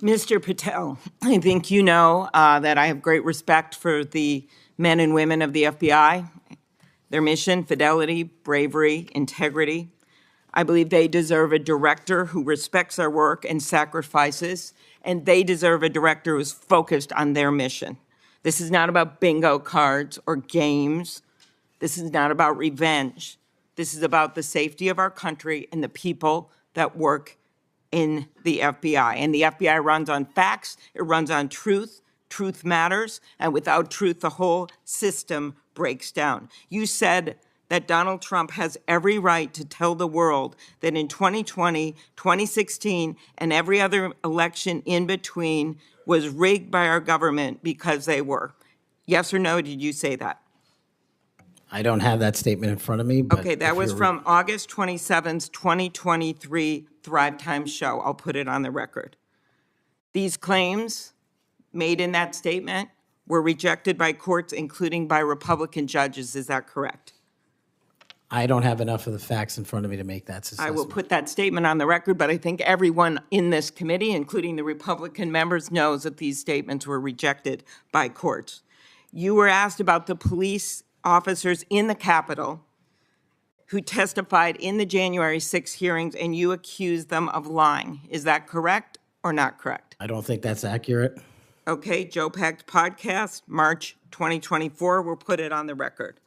Mr. Patel, I think you know that I have great respect for the men and women of the FBI, their mission, fidelity, bravery, integrity. I believe they deserve a director who respects their work and sacrifices, and they deserve a director who's focused on their mission. This is not about bingo cards or games. This is not about revenge. This is about the safety of our country and the people that work in the FBI. And the FBI runs on facts, it runs on truth. Truth matters, and without truth, the whole system breaks down. You said that Donald Trump has every right to tell the world that in 2020, 2016, and every other election in between was rigged by our government because they were. Yes or no, did you say that? I don't have that statement in front of me. But Okay, that was from August 27th, 2023 Thrive Time show. I'll put it on the record. These claims made in that statement were rejected by courts, including by Republican judges. Is that correct? I don't have enough of the facts in front of me to make that assessment. I will put that statement on the record, but I think everyone in this committee, including the Republican members, knows that these statements were rejected by courts. You were asked about the police officers in the Capitol who testified in the January 6 hearings, and you accused them of lying. Is that correct or not correct? I don't think that's accurate. Okay, Joe Pack's podcast, March 2024, we'll put it on the record.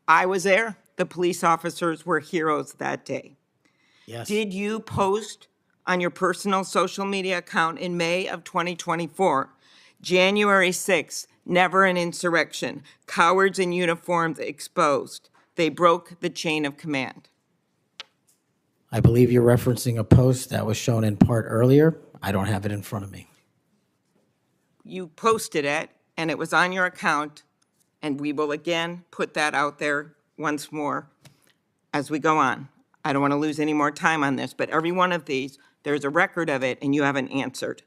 I was there. The police officers were heroes that day. Yes. Did you post on your personal social media account in May of 2024, January 6th, never an insurrection, cowards in uniforms exposed. They broke the chain of command. I believe you're referencing a post that was shown in part earlier. I don't have it in front of me. You posted it, and it was on your account, and we will again put that out there once more as we go on. I don't want to lose any more time on this, but every one of these, there's a record of it, and you haven't answered.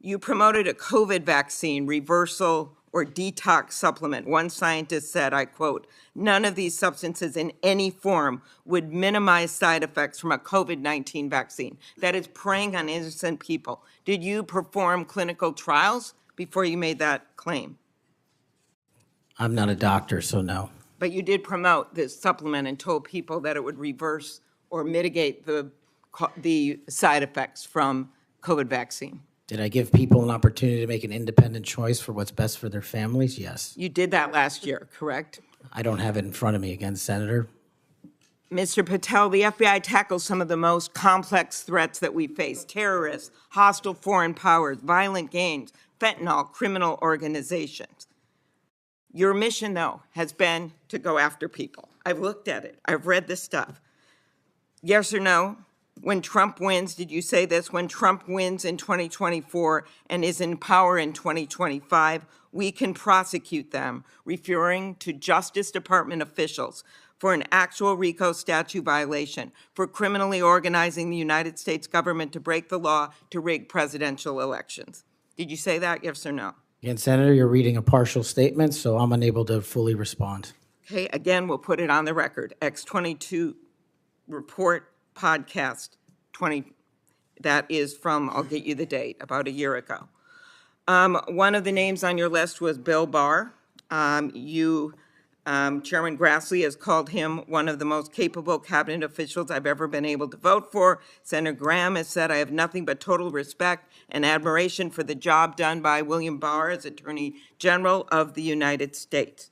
You promoted a COVID vaccine reversal or detox supplement. One scientist said, I quote, "None of these substances in any form would minimize side effects from a COVID-19 vaccine." That is preying on innocent people. Did you perform clinical trials before you made that claim? I'm not a doctor, so no. But you did promote this supplement and told people that it would reverse or mitigate the side effects from COVID vaccine. Did I give people an opportunity to make an independent choice for what's best for their families? Yes. You did that last year, correct? I don't have it in front of me again, Senator. Mr. Patel, the FBI tackles some of the most complex threats that we face: terrorists, hostile foreign powers, violent gangs, fentanyl, criminal organizations. Your mission, though, has been to go after people. I've looked at it. I've read this stuff. Yes or no? When Trump wins, did you say this? When Trump wins in 2024 and is in power in 2025, we can prosecute them, referring to Justice Department officials for an actual RICO statute violation, for criminally organizing the United States government to break the law to rig presidential elections. Did you say that, yes or no? Again, Senator, you're reading a partial statement, so I'm unable to fully respond. Okay, again, we'll put it on the record. X22 report podcast 20, that is from, I'll get you the date, about a year ago. One of the names on your list was Bill Barr. Chairman Grassley has called him one of the most capable cabinet officials I've ever been able to vote for. Senator Graham has said, I have nothing but total respect and admiration for the job done by William Barr as Attorney General of the United States.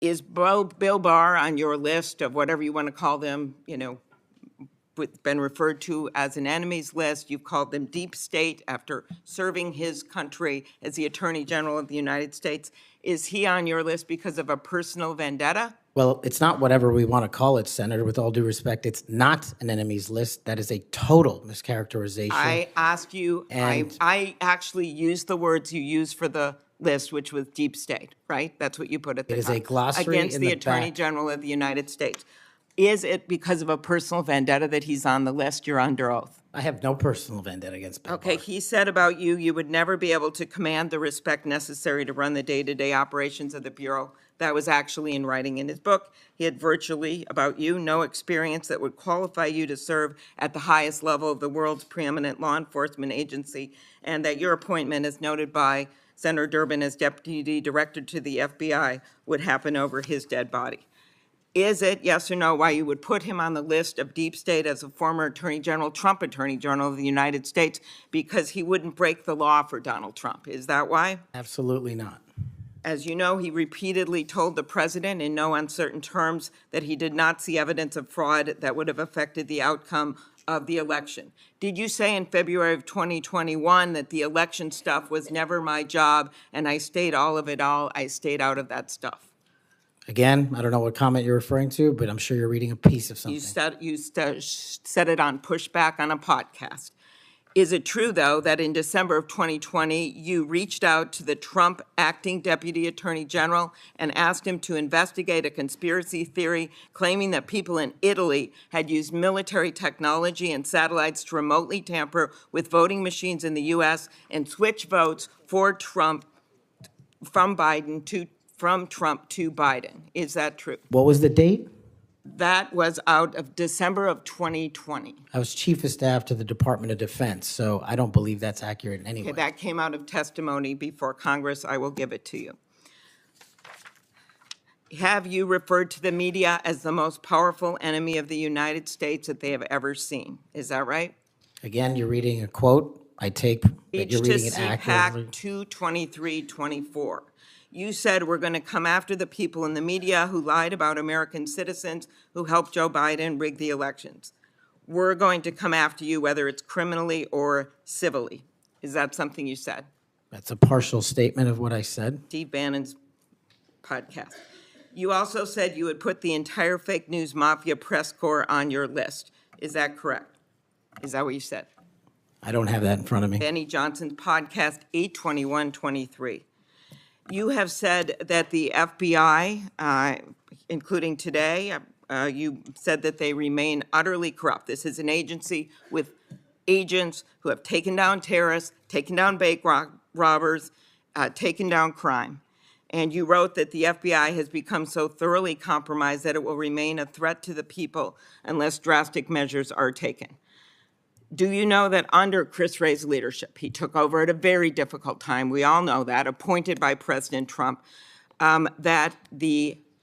Is Bill Barr on your list of whatever you want to call them, been referred to as an enemies list? You've called them deep state after serving his country as the Attorney General of the United States. Is he on your list because of a personal vendetta? Well, it's not whatever we want to call it, Senator. With all due respect, it's not an enemies list. That is a total mischaracterization. I asked you, I actually used the words you used for the list, which was deep state, right? That's what you put at the top. It is a glossary against the Attorney General of the United States. Is it because of a personal vendetta that he's on the list? You're under oath. I have no personal vendetta against Bill Okay, Barr. he said about you, you would never be able to command the respect necessary to run the day-to-day operations of the Bureau. That was actually in writing in his book. He had virtually, about you, no experience that would qualify you to serve at the highest level of the world's preeminent law enforcement agency, and that your appointment, as noted by Senator Durbin as Deputy Director to the FBI, would happen over his dead body. Is it, yes or no, why you would put him on the list of deep state as a former Attorney General, Trump Attorney General of the United States, because he wouldn't break the law for Donald Trump? Is that why? Absolutely not. As you know, he repeatedly told the president in no uncertain terms that he did not see evidence of fraud that would have affected the outcome of the election. Did you say in February of 2021 that the election stuff was never my job and I stayed out of that stuff? Again, I don't know what comment you're referring to, but I'm sure you're reading a piece of something. You said it on Pushback on a podcast. Is it true, though, that in December of 2020, you reached out to the Trump acting Deputy Attorney General and asked him to investigate a conspiracy theory claiming that people in Italy had used military technology and satellites to remotely tamper with voting machines in the U.S. and switch votes for Trump from Trump to Biden? Is that true? What was the date? That was out of December of 2020. I was Chief of Staff to the Department of Defense, so I don't believe that's accurate in any way. Okay, that came out of testimony before Congress. I will give it to you. Have you referred to the media as the most powerful enemy of the United States that they have ever seen? Is that right? Again, you're reading a quote. I take that you're reading it accurately. CPAC 22324. You said we're going to come after the people in the media who lied about American citizens who helped Joe Biden rig the elections. We're going to come after you whether it's criminally or civilly. Is that something you said? That's a partial statement of what I said. Steve Bannon's podcast. You also said you would put the entire fake news mafia press corps on your list. Is that correct? Is that what you said? I don't have that in front of me. Benny Johnson's podcast, 8/21/23. You have said that the FBI, including today, you said that they remain utterly corrupt. This is an agency with agents who have taken down terrorists, taken down bank robbers, taken down crime. And you wrote that the FBI has become so thoroughly compromised that it will remain a threat to the people unless drastic measures are taken. Do you know that under Chris Wray's leadership, he took over at a very difficult time, we all know that, appointed by President Trump, that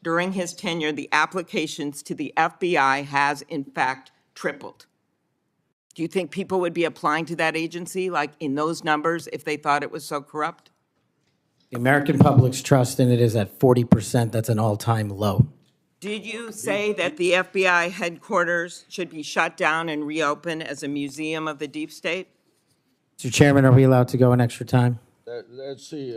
during his tenure, the applications to the FBI has in fact tripled? Do you think people would be applying to that agency like in those numbers if they thought it was so corrupt? The American public's trust in it is at 40%. That's an all-time low. Did you say that the FBI headquarters should be shut down and reopened as a museum of the deep state? Mr. Chairman, are we allowed to go an extra time? Let's see,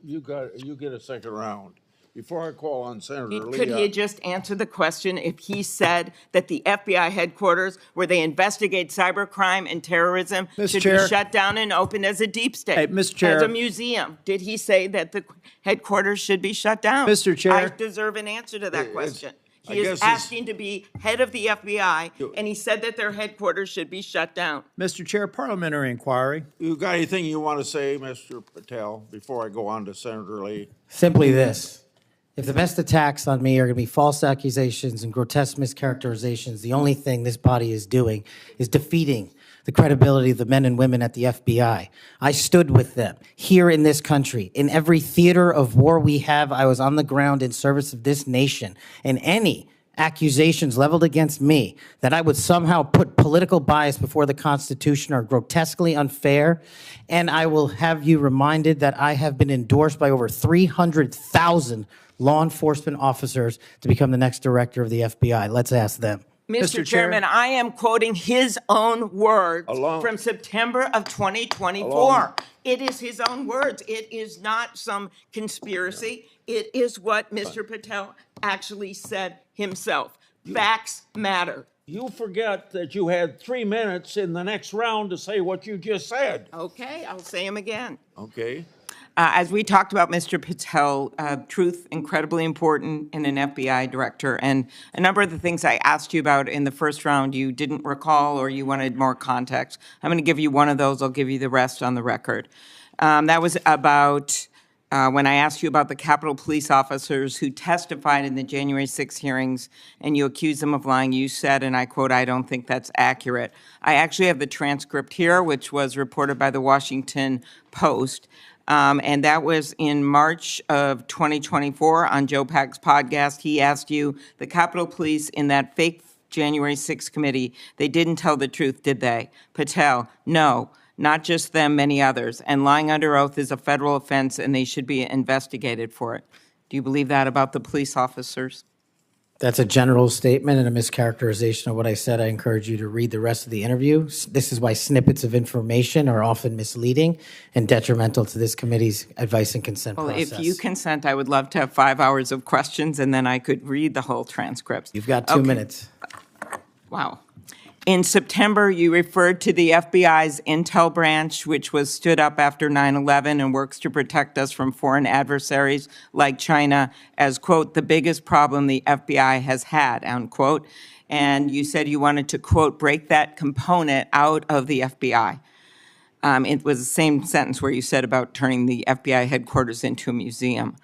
you get a second round. Before I call on Senator Lee. Could he just answer the question if he said that the FBI headquarters, where they investigate cybercrime and terrorism, Mr. should Chair. be shut down and opened as a deep state? Hey, Mr. Chair. As a museum? Did he say that the headquarters should be shut down? Mr. Chair. I deserve an answer to that question. I He guess is it's- asking to be head of the FBI, and he said that their headquarters should be shut down. Mr. Chair, parliamentary inquiry. You got anything you want to say, Mr. Patel, before I go on to Senator Lee? Simply this. If the best attacks on me are going to be false accusations and grotesque mischaracterizations, the only thing this body is doing is defeating the credibility of the men and women at the FBI. I stood with them here in this country. In every theater of war we have, I was on the ground in service of this nation. And any accusations leveled against me that I would somehow put political bias before the Constitution are grotesquely unfair. And I will have you reminded that I have been endorsed by over 300,000 law enforcement officers to become the next director of the FBI. Let's ask them. Mr. Chair. Chairman, I am quoting his own words Along- from September of 2024. It is his own words. It is not some conspiracy. It is what Mr. Patel actually said himself. Facts matter. You forget that you had 3 minutes in the next round to say what you just said. Okay, I'll say them again. Okay. As we talked about, Mr. Patel, truth incredibly important in an FBI director, and a number of the things I asked you about in the first round you didn't recall or you wanted more context. I'm going to give you one of those. I'll give you the rest on the record. That was about when I asked you about the Capitol Police officers who testified in the January 6 hearings and you accused them of lying. You said, and I quote, "I don't think that's accurate." I actually have the transcript here, which was reported by the Washington Post. And that was in March of 2024 on Joe Pack's podcast. He asked you, the Capitol Police in that fake January 6th committee, they didn't tell the truth, did they? Patel, no, not just them, many others. And lying under oath is a federal offense and they should be investigated for it. Do you believe that about the police officers? That's a general statement and a mischaracterization of what I said. I encourage you to read the rest of the interview. This is why snippets of information are often misleading and detrimental to this committee's advice and consent Well, process. if you consent, I would love to have 5 hours of questions and then I could read the whole transcripts. You've got 2 Okay. minutes. Wow. In September, you referred to the FBI's intel branch, which was stood up after 9/11 and works to protect us from foreign adversaries like China, as, quote, the biggest problem the FBI has had, unquote. And you said you wanted to, quote, break that component out of the FBI. It was the same sentence where you said about turning the FBI headquarters into a museum.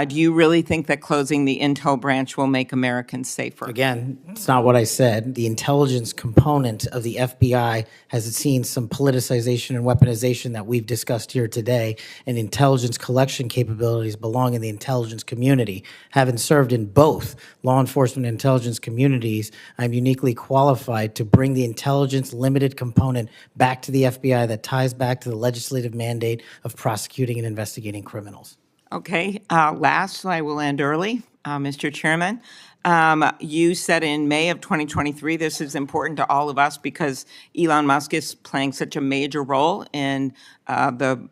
Do you really think that closing the intel branch will make Americans safer? Again, it's not what I said. The intelligence component of the FBI has seen some politicization and weaponization that we've discussed here today, and intelligence collection capabilities belong in the intelligence community. Having served in both law enforcement and intelligence communities, I'm uniquely qualified to bring the intelligence limited component back to the FBI that ties back to the legislative mandate of prosecuting and investigating criminals. Okay, last, I will end early, Mr. Chairman. You said in May of 2023, this is important to all of us because Elon Musk is playing such a major role in the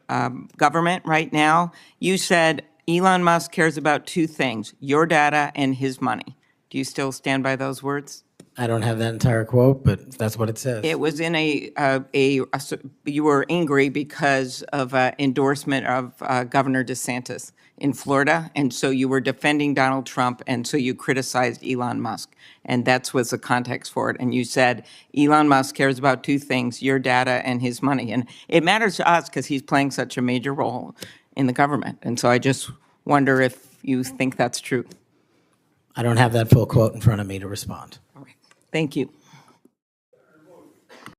government right now. You said Elon Musk cares about two things, your data and his money. Do you still stand by those words? I don't have that entire quote, but that's what it says. It was in you were angry because of endorsement of Governor DeSantis in Florida, and so you were defending Donald Trump, and so you criticized Elon Musk, and that was the context for it. And you said Elon Musk cares about two things, your data and his money, and it matters to us because he's playing such a major role in the government, and so I just wonder if you think that's true. I don't have that full quote in front of me to respond. All right. Thank you.